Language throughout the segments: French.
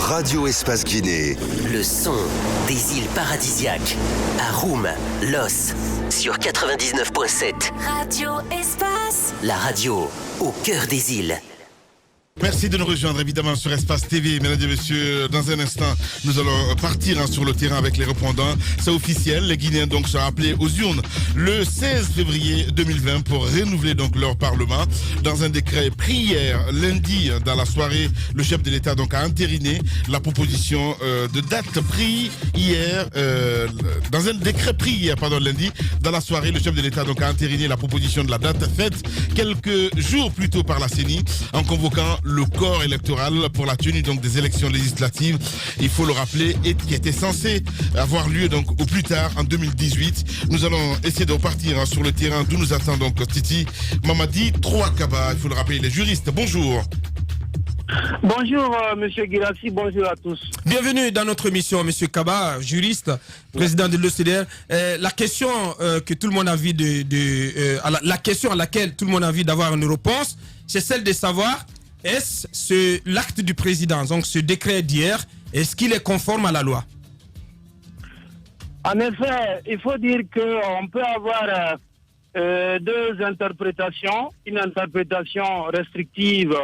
Radio Espace Guinée. Le son des îles paradisiaques. Aroum, Los, sur 99.7. Radio Espace. La radio au cœur des îles. Merci de nous rejoindre évidemment sur Espace TV. Mesdames et messieurs, dans un instant, nous allons partir sur le terrain avec les répondants. C'est officiel, les Guinéens donc seront appelés aux urnes le 16 février 2020 pour renouveler donc leur parlement. Dans un décret pris hier, lundi, dans la soirée, le chef de l'État donc a entériné la proposition de date prise hier, dans un décret pris hier, lundi, dans la soirée, le chef de l'État donc a entériné la proposition de la date faite quelques jours plus tôt par la CENI en convoquant le corps électoral pour la tenue donc des élections législatives, il faut le rappeler, qui était censé avoir lieu donc au plus tard en 2018. Nous allons essayer de repartir sur le terrain d'où nous attend donc Titi Mamadi Trouakaba. Il faut le rappeler, il est juriste. Bonjour. Bonjour Monsieur Guirassi, bonjour à tous. Bienvenue dans notre émission, Monsieur Kaba, juriste, président de l'OCDR. La question que tout le monde a envie la question à laquelle tout le monde a envie d'avoir une réponse, c'est celle de savoir est-ce l'acte du président, donc ce décret d'hier, est-ce qu'il est conforme à la loi? En effet, il faut dire qu'on peut avoir deux interprétations. Une interprétation restrictive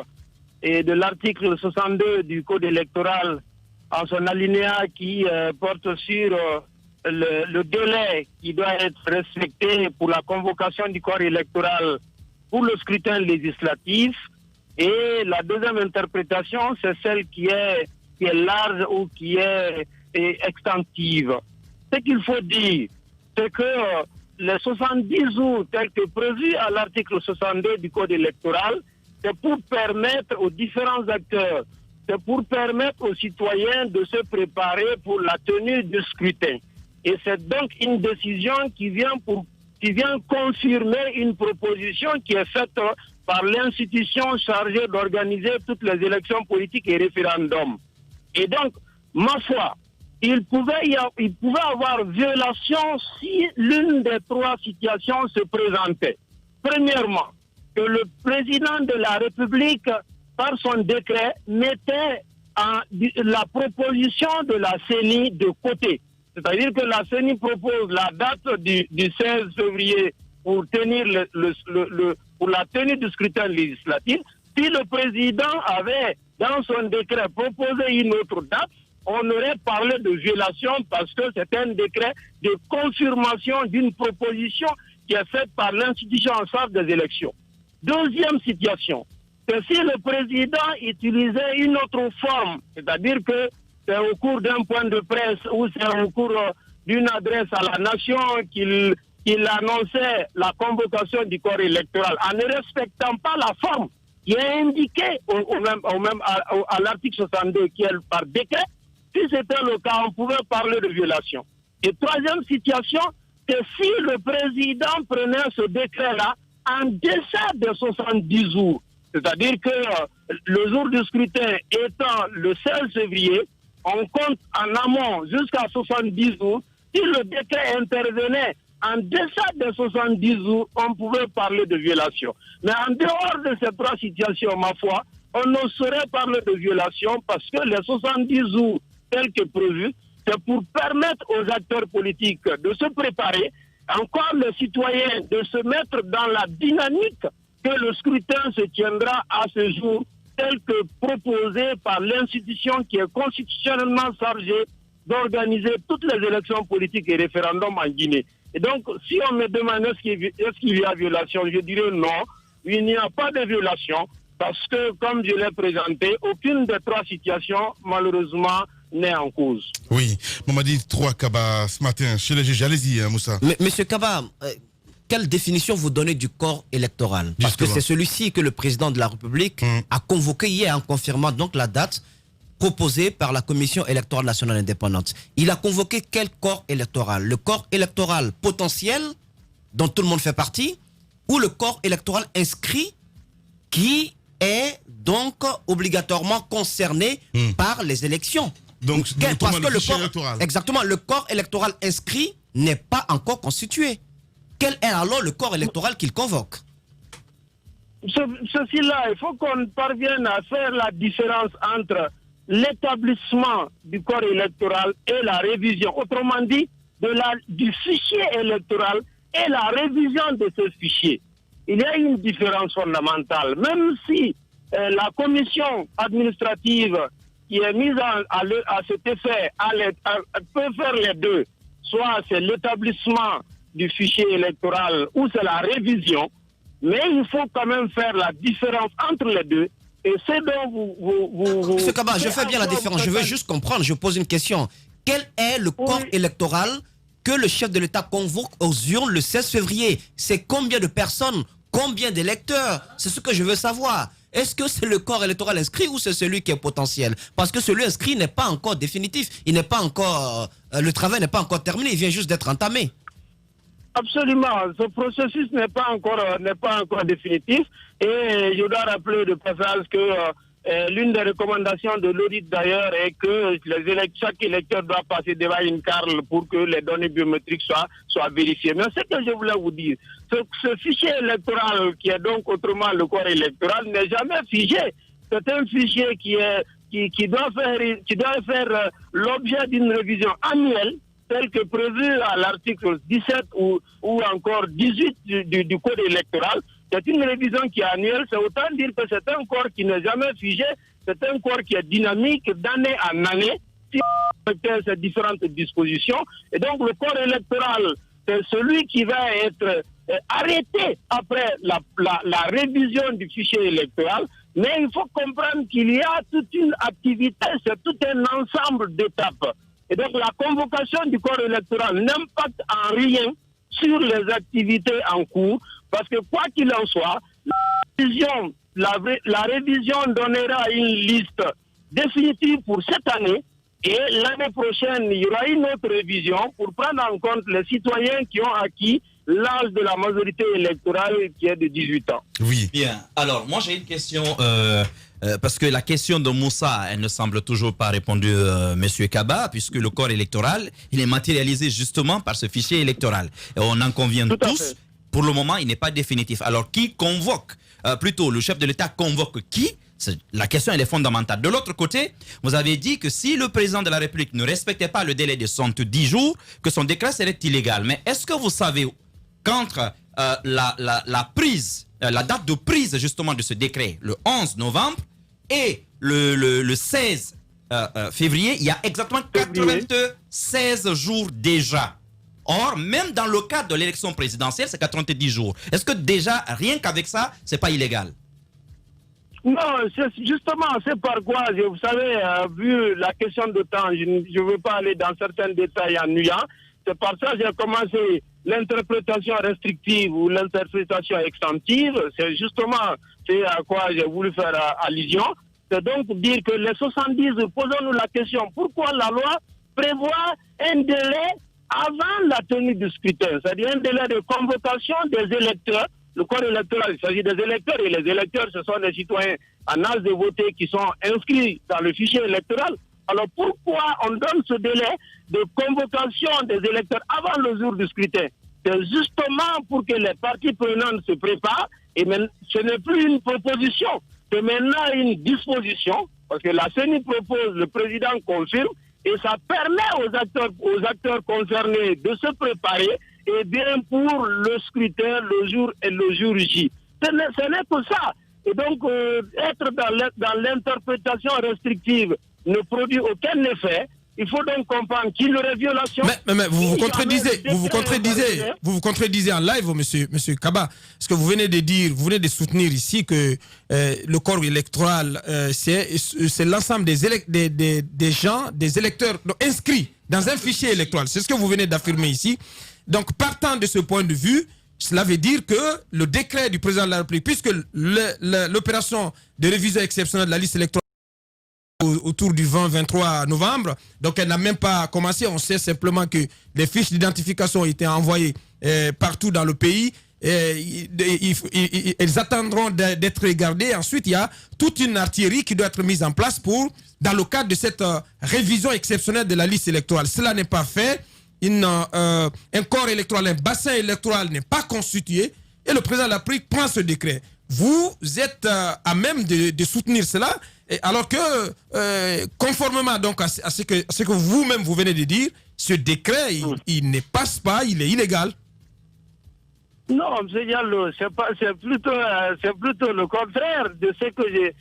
et de l'article 62 du Code électoral en son alinéa qui porte sur le délai qui doit être respecté pour la convocation du corps électoral pour le scrutin législatif. Et la deuxième interprétation, c'est celle qui est large ou qui est extensive. Ce qu'il faut dire, c'est que les 70 jours tels que prévus à l'article 62 du Code électoral, c'est pour permettre aux différents acteurs, c'est pour permettre aux citoyens de se préparer pour la tenue du scrutin. Et c'est donc une décision qui vient confirmer une proposition qui est faite par l'institution chargée d'organiser toutes les élections politiques et référendums. Et donc, ma foi, il pouvait avoir violation si l'une des trois situations se présentait. Premièrement, que le président de la République, par son décret, mettait la proposition de la CENI de côté. C'est-à-dire que la CENI propose la date du 16 février pour tenir pour la tenue du scrutin législatif. Si le président avait, dans son décret, proposé une autre date, on aurait parlé de violation parce que c'est un décret de confirmation d'une proposition qui est faite par l'institution en charge des élections. Deuxième situation, c'est si le président utilisait une autre forme, c'est-à-dire que c'est au cours d'un point de presse ou c'est au cours d'une adresse à la nation qu'il annonçait la convocation du corps électoral en ne respectant pas la forme qui est indiquée à l'article 62 qui est par décret. Si c'était le cas, on pouvait parler de violation. Et troisième situation, c'est si le président prenait ce décret-là en deçà de 70 jours. C'est-à-dire que le jour du scrutin étant le 16 février, on compte en amont jusqu'à 70 jours. Si le décret intervenait en deçà de 70 jours, on pouvait parler de violation. Mais en dehors de ces trois situations, ma foi, on ne saurait parler de violation parce que les 70 jours tels que prévus, c'est pour permettre aux acteurs politiques de se préparer, encore les citoyens de se mettre dans la dynamique que le scrutin se tiendra à ce jour tel que proposé par l'institution qui est constitutionnellement chargée d'organiser toutes les élections politiques et référendums en Guinée. Et donc, si on me demande est-ce qu'il y a violation, je dirais non, il n'y a pas de violation parce que, comme je l'ai présenté, aucune des trois situations, malheureusement, n'est en cause. Oui, Mamadi Trouakaba, ce matin, chez les juges. Allez-y, Moussa. Monsieur Kaba, quelle définition vous donnez du corps électoral? Parce que c'est celui-ci que le président de la République a convoqué hier en confirmant donc la date proposée par la Commission électorale nationale indépendante. Il a convoqué quel corps électoral? Le corps électoral potentiel, dont tout le monde fait partie, ou le corps électoral inscrit qui est donc obligatoirement concerné par les élections? Donc, parce que le corps électoral inscrit n'est pas encore constitué. Quel est alors le corps électoral qu'il convoque? Ceci-là, il faut qu'on parvienne à faire la différence entre l'établissement du corps électoral et la révision, autrement dit, du fichier électoral et la révision de ce fichier. Il y a une différence fondamentale. Même si la commission administrative qui est mise à cet effet peut faire les deux, soit c'est l'établissement du fichier électoral ou c'est la révision, mais il faut quand même faire la différence entre les deux. Et c'est donc vous Monsieur Kaba, je fais bien la différence. Je veux juste comprendre. Je pose une question. Quel est le corps électoral que le chef de l'État convoque aux urnes le 16 février? C'est combien de personnes? Combien d'électeurs? C'est ce que je veux savoir. Est-ce que c'est le corps électoral inscrit ou c'est celui qui est potentiel? Parce que celui inscrit n'est pas encore définitif. Il n'est pas encore, le travail n'est pas encore terminé. Il vient juste d'être entamé. Absolument. Ce processus n'est pas encore définitif. Et je dois rappeler de passage que l'une des recommandations de l'audit d'ailleurs est que chaque électeur doit passer devant une carle pour que les données biométriques soient vérifiées. Mais ce que je voulais vous dire, ce fichier électoral qui est donc autrement le corps électoral n'est jamais figé. C'est un fichier qui doit faire l'objet d'une révision annuelle, tel que prévu à l'article 17 ou encore 18 du code électoral. C'est une révision qui est annuelle, c'est autant dire que c'est un corps qui n'est jamais figé, c'est un corps qui est dynamique d'année en année, si on respecte ces différentes dispositions. Et donc le corps électoral, c'est celui qui va être arrêté après la révision du fichier électoral, mais il faut comprendre qu'il y a toute une activité, c'est tout un ensemble d'étapes. Et donc la convocation du corps électoral n'impacte en rien sur les activités en cours, parce que quoi qu'il en soit, la révision donnera une liste définitive pour cette année, et l'année prochaine, il y aura une autre révision pour prendre en compte les citoyens qui ont acquis l'âge de la majorité électorale qui est de 18 ans. Oui. Bien. Alors, moi, j'ai une question, parce que la question de Moussa, elle ne semble toujours pas répondue, Monsieur Kaba, puisque le corps électoral, il est matérialisé justement par ce fichier électoral. Et on en convient tous. Pour le moment, il n'est pas définitif. Alors, qui convoque plutôt, le chef de l'État convoque qui? La question, elle est fondamentale. De l'autre côté, vous avez dit que si le président de la République ne respectait pas le délai de 110 jours, que son décret serait illégal. Mais est-ce que vous savez qu'entre la date de prise justement de ce décret, le 11 novembre, et le 16 février, il y a exactement 96 jours déjà. Or, même dans le cadre de l'élection présidentielle, c'est 90 jours. Est-ce que déjà, rien qu'avec ça, c'est pas illégal? Non, justement, c'est par quoi, vous savez, vu la question de temps, je ne veux pas aller dans certains détails ennuyants. C'est par ça que j'ai commencé l'interprétation restrictive ou l'interprétation extensive. C'est justement à quoi j'ai voulu faire allusion. C'est donc dire que les 70, posons-nous la question, pourquoi la loi prévoit un délai avant la tenue du scrutin, c'est-à-dire un délai de convocation des électeurs. Le corps électoral, il s'agit des électeurs, et les électeurs, ce sont des citoyens en âge de voter qui sont inscrits dans le fichier électoral. Alors pourquoi on donne ce délai de convocation des électeurs avant le jour du scrutin? C'est justement pour que les parties prenantes se préparent, et ce n'est plus une proposition, c'est maintenant une disposition, parce que la CENI propose, le président confirme, et ça permet aux acteurs concernés de se préparer, et bien pour le scrutin, le jour J. Ce n'est que ça. Et donc, être dans l'interprétation restrictive ne produit aucun effet. Il faut donc comprendre qu'il y aurait violation. Mais vous vous contredisez en live, monsieur Kaba. Parce que vous venez de soutenir ici que le corps électoral, c'est l'ensemble des gens, des électeurs inscrits dans un fichier électoral. C'est ce que vous venez d'affirmer ici. Donc, partant de ce point de vue, cela veut dire que le décret du président de la République, puisque l'opération de révision exceptionnelle de la liste électorale autour du 20-23 novembre, donc elle n'a même pas commencé. On sait simplement que les fiches d'identification ont été envoyées partout dans le pays. Elles attendront d'être regardées. Ensuite, il y a toute une artillerie qui doit être mise en place dans le cadre de cette révision exceptionnelle de la liste électorale. Cela n'est pas fait. Un corps électoral, un bassin électoral n'est pas constitué, et le président de la République prend ce décret. Vous êtes à même de soutenir cela. alors que, conformément donc à ce que vous-même vous venez de dire, ce décret, il ne passe pas, il est illégal. Non, M. Diallo, c'est plutôt le contraire de ce que j'ai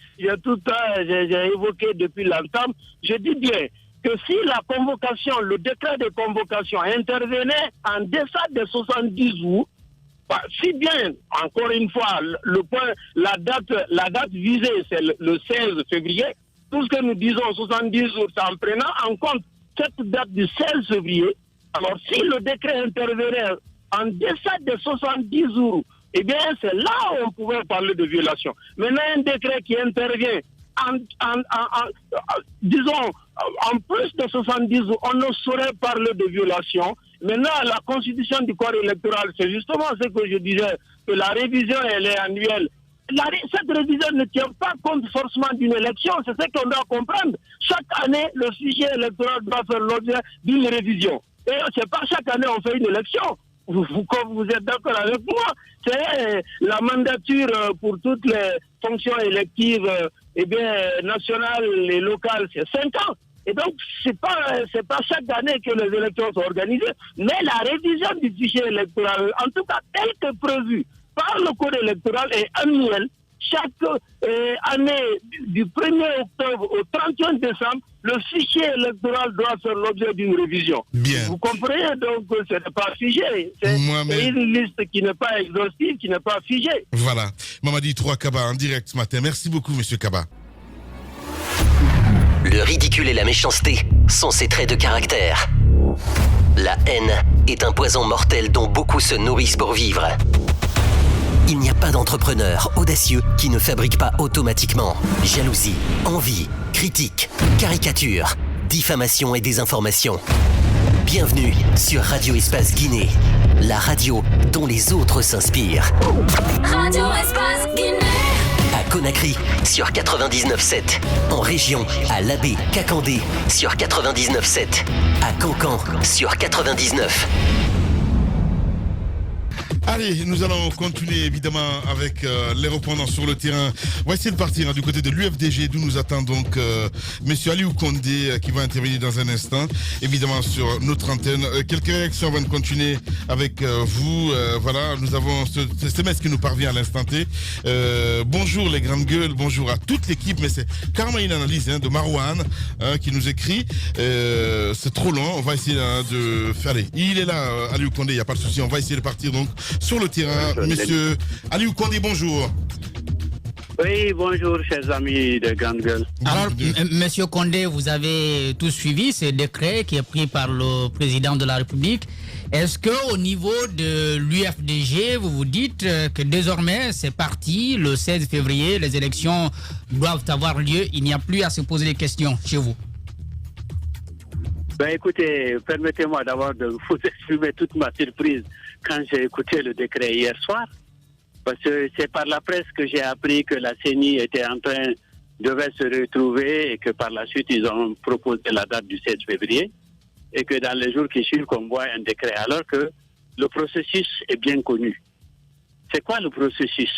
évoqué depuis longtemps. Je dis bien que si la convocation, le décret de convocation intervenait en deçà de 70 jours, si bien, encore une fois, la date visée, c'est le 16 février, tout ce que nous disons 70 jours, c'est en prenant en compte cette date du 16 février. Alors, si le décret intervenait en deçà de 70 jours, eh bien, c'est là où on pouvait parler de violation. Maintenant, un décret qui intervient disons, en plus de 70 jours, on ne saurait parler de violation. Maintenant, la constitution du corps électoral, c'est justement ce que je disais, que la révision, elle est annuelle. Cette révision ne tient pas compte forcément d'une élection, c'est ce qu'on doit comprendre. Chaque année, le fichier électoral doit faire l'objet d'une révision. Et c'est pas chaque année on fait une élection. Comme vous êtes d'accord avec moi, c'est la mandature pour toutes les fonctions électives nationales et locales, c'est 5 ans. Et donc, c'est pas chaque année que les élections sont organisées, mais la révision du fichier électoral, en tout cas tel que prévu par le code électoral, est annuelle. Chaque année, du 1er octobre au 31 décembre, le fichier électoral doit faire l'objet d'une révision. Bien. Vous comprenez donc que ce n'est pas figé. C'est une liste qui n'est pas exhaustive, qui n'est pas figée. Voilà. Mamadi 3 Kaba en direct ce matin. Merci beaucoup, monsieur Kaba. Le ridicule et la méchanceté sont ses traits de caractère. La haine est un poison mortel dont beaucoup se nourrissent pour vivre. Il n'y a pas d'entrepreneur audacieux qui ne fabrique pas automatiquement jalousie, envie, critique, caricature, diffamation et désinformation. Bienvenue sur Radio Espace Guinée, la radio dont les autres s'inspirent. Radio Espace Guinée. À Conakry sur 99.7, en région à Labé, Kakandé sur 99.7, à Cancan sur 99. Allez, nous allons continuer évidemment avec les répondants sur le terrain. On va essayer de partir du côté de l'UFDG, d'où nous attend donc Monsieur Aliou Condé qui va intervenir dans un instant, évidemment sur notre antenne. Quelques réactions avant de continuer avec vous. Voilà, nous avons ce SMS qui nous parvient à l'instant T. Bonjour les grandes gueules, bonjour à toute l'équipe, mais c'est carrément une analyse de Marouane qui nous écrit. C'est trop long, on va essayer de faire. Allez, il est là, Aliou Condé, il n'y a pas de souci, on va essayer de partir donc sur le terrain. Monsieur Aliou Condé, bonjour. Oui, bonjour, chers amis de Grande Gueule. Alors, monsieur Condé, vous avez tout suivi ce décret qui est pris par le président de la République. Est-ce qu'au niveau de l'UFDG, vous vous dites que désormais, c'est parti, le 16 février, les élections doivent avoir lieu, il n'y a plus à se poser des questions chez vous? Ben écoutez, permettez-moi d'abord de vous exprimer toute ma surprise quand j'ai écouté le décret hier soir, parce que c'est par la presse que j'ai appris que la CENI devait se retrouver et que par la suite ils ont proposé la date du 16 février et que dans les jours qui suivent qu'on voit un décret, alors que le processus est bien connu. C'est quoi le processus?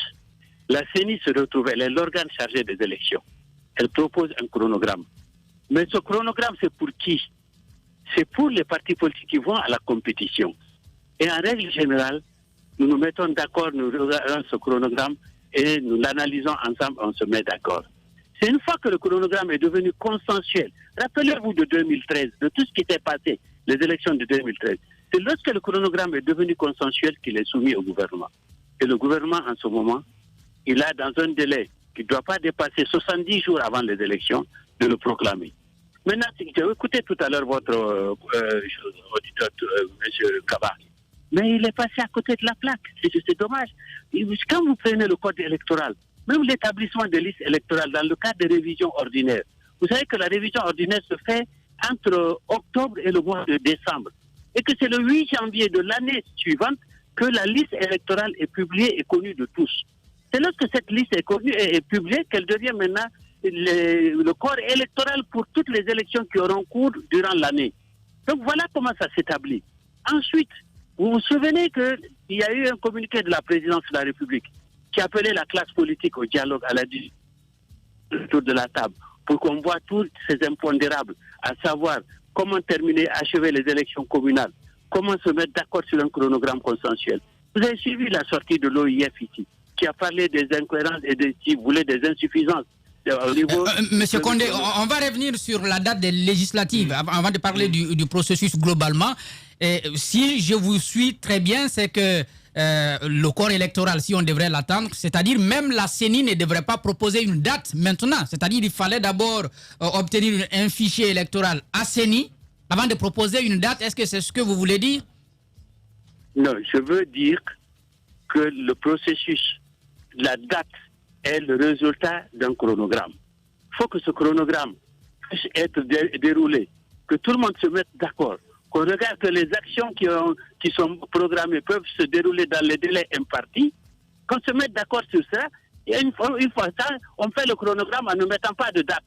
La CENI se retrouve, elle est l'organe chargé des élections. Elle propose un chronogramme. Mais ce chronogramme, c'est pour qui? C'est pour les partis politiques qui vont à la compétition. Et en règle générale, nous nous mettons d'accord, nous regardons ce chronogramme et nous l'analysons ensemble, on se met d'accord. C'est une fois que le chronogramme est devenu consensuel. Rappelez-vous de 2013, de tout ce qui s'est passé, les élections de 2013. C'est lorsque le chronogramme est devenu consensuel qu'il est soumis au gouvernement. Et le gouvernement, en ce moment, il a dans un délai qui ne doit pas dépasser 70 jours avant les élections de le proclamer. Maintenant, j'ai écouté tout à l'heure votre auditeur, M. Kaba, mais il est passé à côté de la plaque. C'est dommage. Quand vous prenez le code électoral, même l'établissement des listes électorales dans le cadre des révisions ordinaires, vous savez que la révision ordinaire se fait entre octobre et le mois de décembre. Et que c'est le 8 janvier de l'année suivante que la liste électorale est publiée et connue de tous. C'est lorsque cette liste est connue et est publiée qu'elle devient maintenant le corps électoral pour toutes les élections qui auront cours durant l'année. Donc voilà comment ça s'établit. Ensuite, vous vous souvenez qu'il y a eu un communiqué de la présidence de la République qui appelait la classe politique au dialogue, à la discussion. autour de la table pour qu'on voit tous ces impondérables, à savoir comment terminer, achever les élections communales, comment se mettre d'accord sur un chronogramme consensuel. Vous avez suivi la sortie de l'OIF ici, qui a parlé des incohérences et si vous voulez, des insuffisances. Monsieur Condé, on va revenir sur la date des législatives avant de parler du processus globalement. Et si je vous suis très bien, c'est que le corps électoral, si on devrait l'attendre, c'est-à-dire même la CENI ne devrait pas proposer une date maintenant. C'est-à-dire qu'il fallait d'abord obtenir un fichier électoral à CENI avant de proposer une date. Est-ce que c'est ce que vous voulez dire? Non, je veux dire que le processus, la date, est le résultat d'un chronogramme. Il faut que ce chronogramme puisse être déroulé, que tout le monde se mette d'accord, qu'on regarde que les actions qui sont programmées peuvent se dérouler dans les délais impartis, qu'on se mette d'accord sur ça, et une fois ça, on fait le chronogramme en ne mettant pas de date.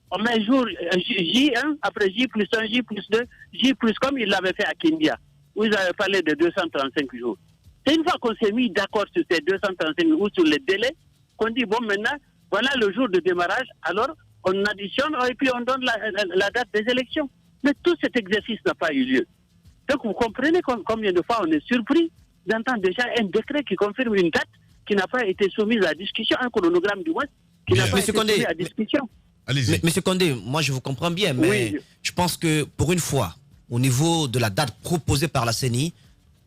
On met jour J1, après J plus 1, J plus 2, J plus comme il l'avait fait à Kindia, où ils avaient parlé de 235 jours. C'est une fois qu'on s'est mis d'accord sur ces 235 jours ou sur les délais, qu'on dit, bon, maintenant, voilà le jour de démarrage, alors on additionne et puis on donne la date des élections. Mais tout cet exercice n'a pas eu lieu. Donc vous comprenez combien de fois on est surpris d'entendre déjà un décret qui confirme une date qui n'a pas été soumise à discussion, un chronogramme du moins, qui n'a pas été soumis à discussion. Monsieur Condé, moi je vous comprends bien, mais je pense que pour une fois, au niveau de la date proposée par la CENI,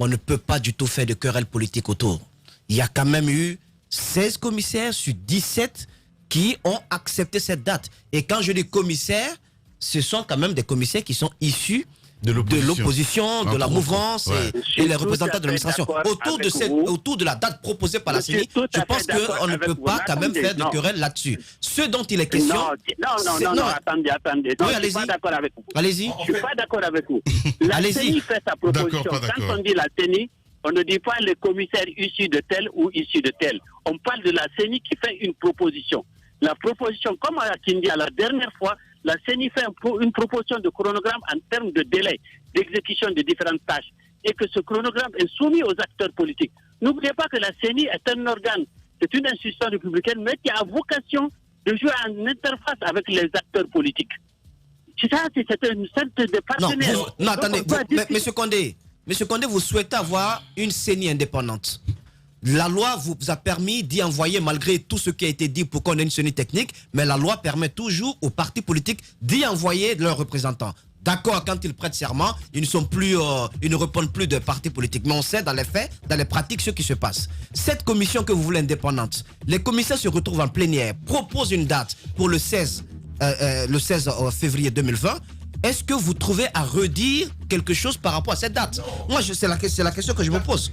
on ne peut pas du tout faire de querelle politique autour. Il y a quand même eu 16 commissaires sur 17 qui ont accepté cette date. Et quand je dis commissaires, ce sont quand même des commissaires qui sont issus de l'opposition, de la mouvance et les représentants de l'administration. Autour de la date proposée par la CENI, je pense qu'on ne peut pas quand même faire de querelle là-dessus. Ce dont il est question... Non, attendez. Oui, je ne suis pas d'accord avec vous. Allez-y. Je ne suis pas d'accord avec vous. La CENI fait sa proposition. Quand on dit la CENI, on ne dit pas les commissaires issus de tel ou issus de tel. On parle de la CENI qui fait une proposition. La proposition, comme à Kindia la dernière fois, la CENI fait une proposition de chronogramme en termes de délai d'exécution des différentes tâches et que ce chronogramme est soumis aux acteurs politiques. N'oubliez pas que la CENI est un organe, c'est une institution républicaine, mais qui a vocation de jouer en interface avec les acteurs politiques. C'est ça, c'est une sorte de partenaire. Non, attendez, Monsieur Condé, vous souhaitez avoir une CENI indépendante. La loi vous a permis d'y envoyer, malgré tout ce qui a été dit pour qu'on ait une CENI technique, mais la loi permet toujours aux partis politiques d'y envoyer leurs représentants. D'accord, quand ils prêtent serment, ils ne répondent plus de partis politiques. Mais on sait dans les faits, dans les pratiques, ce qui se passe. Cette commission que vous voulez indépendante, les commissaires se retrouvent en plénière, proposent une date pour le 16 février 2020. Est-ce que vous trouvez à redire quelque chose par rapport à cette date? Moi, c'est la question que je me pose.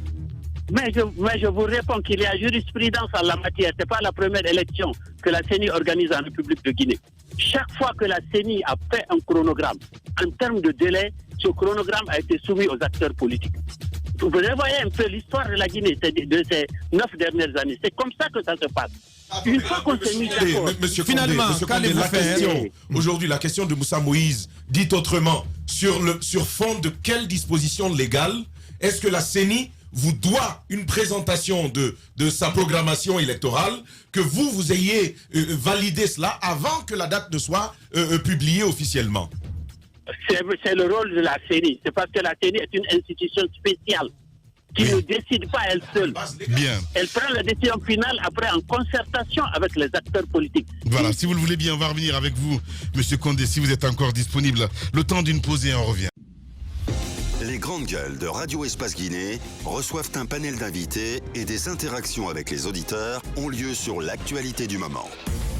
Mais je vous réponds qu'il y a jurisprudence en la matière. Ce n'est pas la première élection que la CENI organise en République de Guinée. Chaque fois que la CENI a fait un chronogramme, en termes de délai, ce chronogramme a été soumis aux acteurs politiques. Vous voyez un peu l'histoire de la Guinée de ces 9 dernières années. C'est comme ça que ça se passe. Une fois qu'on s'est mis d'accord... Monsieur Condé, aujourd'hui, la question de Moussa Moïse, dite autrement, sur fond de quelle disposition légale est-ce que la CENI vous doit une présentation de sa programmation électorale, que vous ayez validé cela avant que la date ne soit publiée officiellement? C'est le rôle de la CENI. C'est parce que la CENI est une institution spéciale qui ne décide pas elle seule. Bien. Elle prend la décision finale après en concertation avec les acteurs politiques. Voilà, si vous le voulez bien, on va revenir avec vous, Monsieur Condé, si vous êtes encore disponible. Le temps d'une pause et on revient. Les grandes gueules de Radio Espace Guinée reçoivent un panel d'invités et des interactions avec les auditeurs ont lieu sur l'actualité du moment.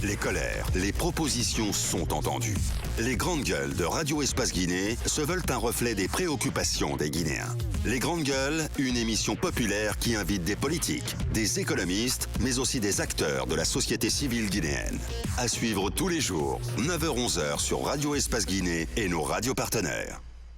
Les colères, les propositions sont entendues. Les grandes gueules de Radio Espace Guinée se veulent un reflet des préoccupations des Guinéens. Les grandes gueules, une émission populaire qui invite des politiques, des économistes, mais aussi des acteurs de la société civile guinéenne. À suivre tous les jours, 9h-11h sur Radio Espace Guinée et nos radios partenaires.